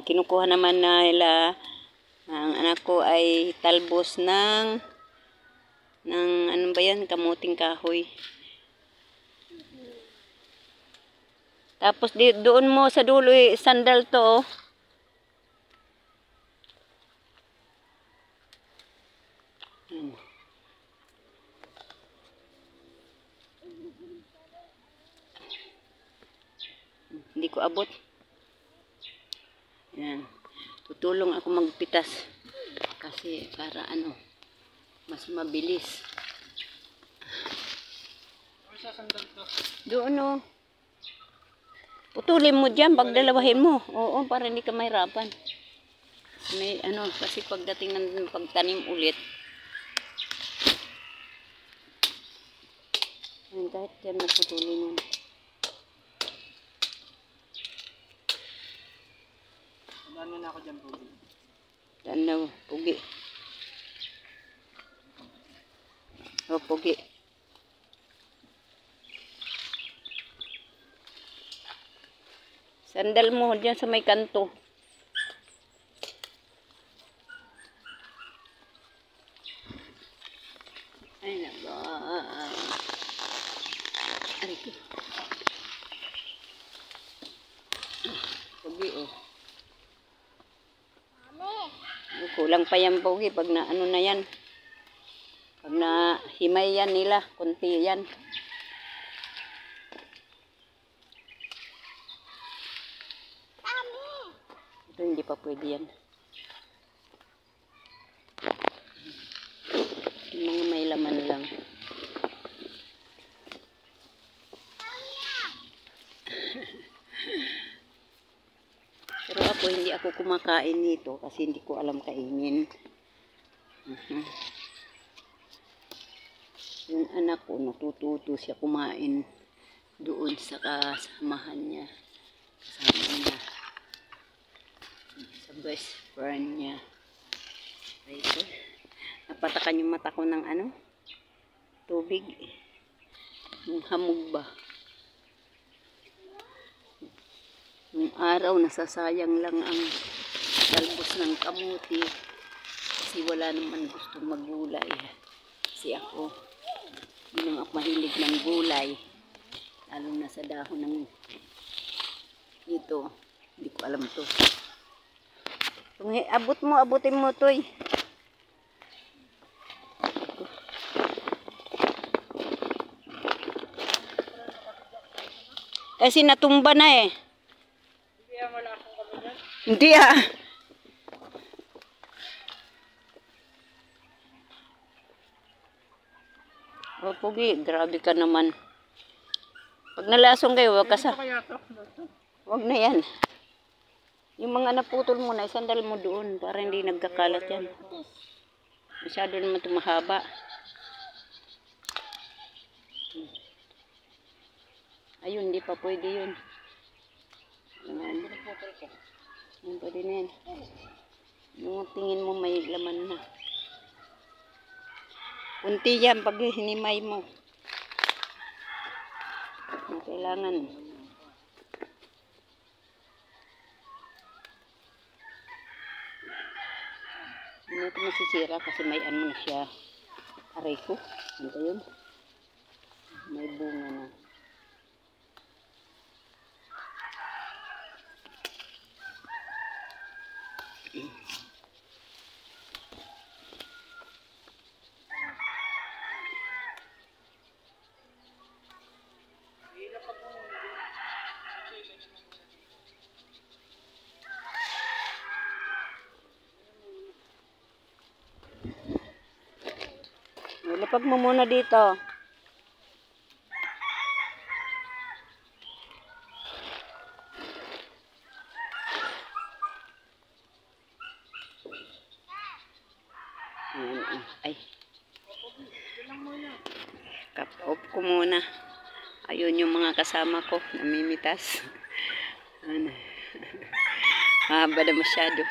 Kinukuha naman nila ang anak ko ay talbos ng ano ba yan, kamuting kahoy. Tapos doon mo sa dulo sandal to. Oh. Hindi ko abot. Yan. Tutulong ako magpitas. Kasi para mas mabilis. Doon o. Putulin mo dyan, pagdalawahin mo. Oo, para hindi ka mahirapan. May kasi pagdating ng pagtanim ulit. Kahit dyan naputulin mo. Ano na ako dyan, Pugi? Yan na, Pugi. O, Pugi. Sandal mo dyan sa may kanto. Ay, naba. Aray ko. Pugi, oh. Kulang pa yan, Pugi, pag na na yan. Pag na himay yan nila, kunti yan. Ito hindi pa pwede yan. Yung mga may laman lang. Pero ako, hindi ako kumakain nito kasi hindi ko alam kainin. Yung anak ko, natututo siya kumain doon sa kasamahan niya. Kasama niya. Sa best friend niya. Ito. Napatakan yung mata ko ng tubig. Yung hamog ba? Yung araw, nasasayang lang ang talbos ng kamuti. Kasi wala naman gustong maggulay. Kasi ako, hindi naman ako mahilig ng gulay. Lalo na sa dahon ng ito. Hindi ko alam to. Abutin mo to. Kasi natumba na eh. Hindi ah. O, Pugi, grabe ka naman. Pag nalasong kayo, wag na yan. Yung mga naputol mo na, isandal mo doon para hindi nagkakalat yan. Masyado naman ito mahaba. Ayun, hindi pa pwede yun. Ayun, pwede na yan. Yung tingin mo may laman na. Kunti yan pag hinimay mo. Kailangan. Hindi ito masisira kasi may na siya. Aray ko. Ano yun? May bunga na. Lapag mo muna dito. Ay. Cut off ko muna. Ayun yung mga kasama ko. Namimitas. Haba na masyado.